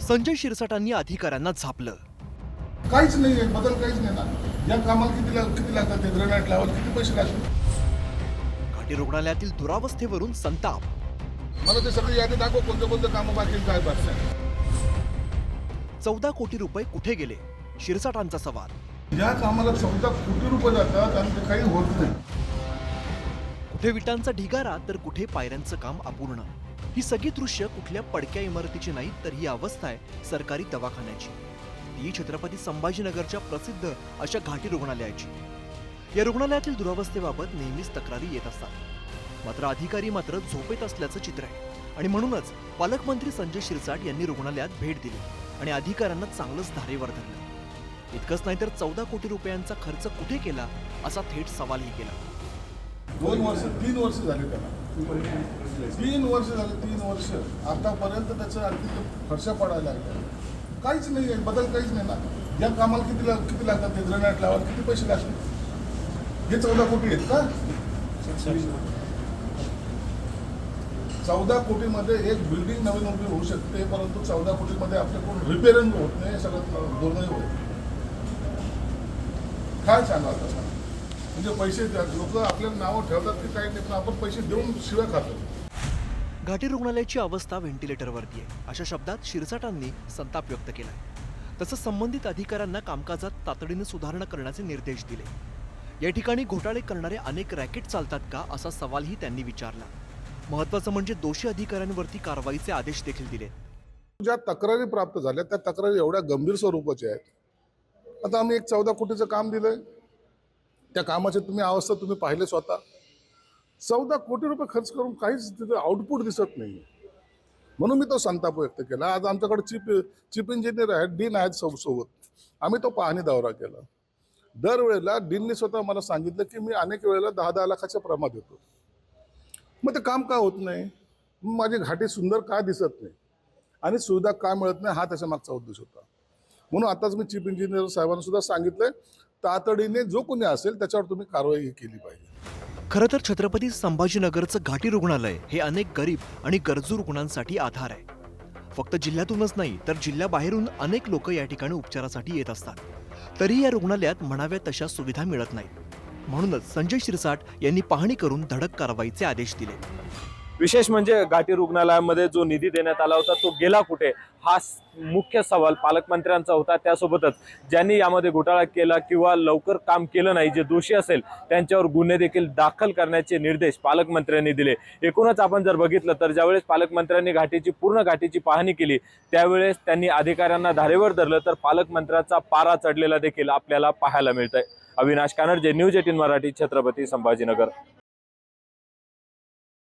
संजय शिरसाटांनी अधिकाऱ्यांना झापलं। काहीच नाही आहे, बदल काहीच नाही ना। या कामाला किती लागतात, ते ग्रेनाइट लावायला किती पैसे लागतात? घाटी रुग्णालयातील दुरावस्थेवरून संताप। मला ते सगळी यादी दाखव, कोणतं कोणतं कामं बाकी आहेत, काय बाकी आहे। 14 कोटी रुपये कुठे गेले, शिरसाटांचा सवाल। या कामाला 14 कोटी रुपये जातात आणि ते काही होत नाही। कुठे विटांचा ढिगारा तर कुठे पायऱ्यांचं काम अपूर्ण। ही सगळी दृश्य कुठल्या पडक्या इमारतीची नाहीत, तर ही अवस्था आहे सरकारी दवाखान्याची, ती छत्रपती संभाजीनगरच्या प्रसिद्ध अशा घाटी रुग्णालयाची। या रुग्णालयातील दुरावस्थेबाबत नेहमीच तक्रारी येत असतात, मात्र अधिकारी मात्र झोपेत असल्याचं चित्र आहे। आणि म्हणूनच पालकमंत्री संजय शिरसाट यांनी रुग्णालयात भेट दिली आणि अधिकाऱ्यांना चांगलंच धारेवर धरलं। इतकंच नाही तर 14 कोटी रुपयांचा खर्च कुठे केला असा थेट सवालही केला। 2 वर्ष 3 वर्ष झाले त्याला, 3 वर्ष झाले, 3 वर्ष आतापर्यंत त्याचं आणखी खर्च पडायला लागला। काहीच नाही आहे, बदल काहीच नाही ना। या कामाला किती लागतात, ते ग्रेनाइट लावायला किती पैसे लागतात? हे 14 कोटी आहेत का? 14 कोटीमध्ये एक बिल्डिंग नवीन उभी होऊ शकते, परंतु 14 कोटीमध्ये आपल्याकडून रिपेअरिंग होत नाही, सगळं दुर्दैव होतं। काय सांगा आता? म्हणजे पैसे लोक आपल्याला नावं ठेवतात की काही नाही, पण आपण पैसे देऊन शिव्या खातो। घाटी रुग्णालयाची अवस्था व्हेंटिलेटरवरती आहे, अशा शब्दात शिरसाटांनी संताप व्यक्त केलाय। तसंच संबंधित अधिकाऱ्यांना कामकाजात तातडीने सुधारणा करण्याचे निर्देश दिले। या ठिकाणी घोटाळे करणारे अनेक रॅकेट चालतात का असा सवालही त्यांनी विचारला। महत्त्वाचं म्हणजे दोषी अधिकाऱ्यांवरती कारवाईचे आदेश देखील दिले। ज्या तक्रारी प्राप्त झाल्या त्या तक्रारी एवढ्या गंभीर स्वरूपाच्या आहेत। आता आम्ही एक 14 कोटीचं काम दिलंय, त्या कामाचे तुम्ही अवस्था तुम्ही पाहिले स्वतः। 14 कोटी रुपये खर्च करून काहीच तिथे आउटपुट दिसत नाही, म्हणून मी तो संताप व्यक्त केला। आज आमच्याकडे चीफ इंजिनियर आहेत, डीन आहेत सोबत, आम्ही तो पाहणी दौरा केला। दरवेळेला डीनने स्वतः मला सांगितलं की मी अनेक वेळेला 10-10 लाखाच्या प्रमाणात येतो, मग ते काम का होत नाही? माझी घाटी सुंदर का दिसत नाही आणि सुविधा का मिळत नाही, हा त्याच्या मागचा उद्देश होता। म्हणून आताच मी चीफ इंजिनियर साहेबांना सुद्धा सांगितलंय, तातडीने जो कोणी असेल त्याच्यावर तुम्ही कारवाई केली पाहिजे। खरं तर छत्रपती संभाजीनगरचं घाटी रुग्णालय हे अनेक गरीब आणि गरजू रुग्णांसाठी आधार आहे। फक्त जिल्ह्यातूनच नाही तर जिल्ह्याबाहेरून अनेक लोक या ठिकाणी उपचारासाठी येत असतात, तरी या रुग्णालयात म्हणाव्या तशा सुविधा मिळत नाहीत। म्हणूनच संजय शिरसाट यांनी पाहणी करून धडक कारवाईचे आदेश दिले। विशेष म्हणजे घाटी रुग्णालयामध्ये जो निधी देण्यात आला होता तो गेला कुठे, हा मुख्य सवाल पालकमंत्र्यांचा होता। त्यासोबतच ज्यांनी यामध्ये घोटाळा केला किंवा लवकर काम केलं नाही, जे दोषी असेल त्यांच्यावर गुन्हे देखील दाखल करण्याचे निर्देश पालकमंत्र्यांनी दिले। एकूणच आपण जर बघितलं तर ज्यावेळेस पालकमंत्र्यांनी पूर्ण घाटीची पाहणी केली त्यावेळेस त्यांनी अधिकाऱ्यांना धारेवर धरलं, तर पालकमंत्र्यांचा पारा चढलेला देखील आपल्याला पाहायला मिळतंय। अविनाश कानडजे, न्यूज 18 मराठी, छत्रपती संभाजीनगर।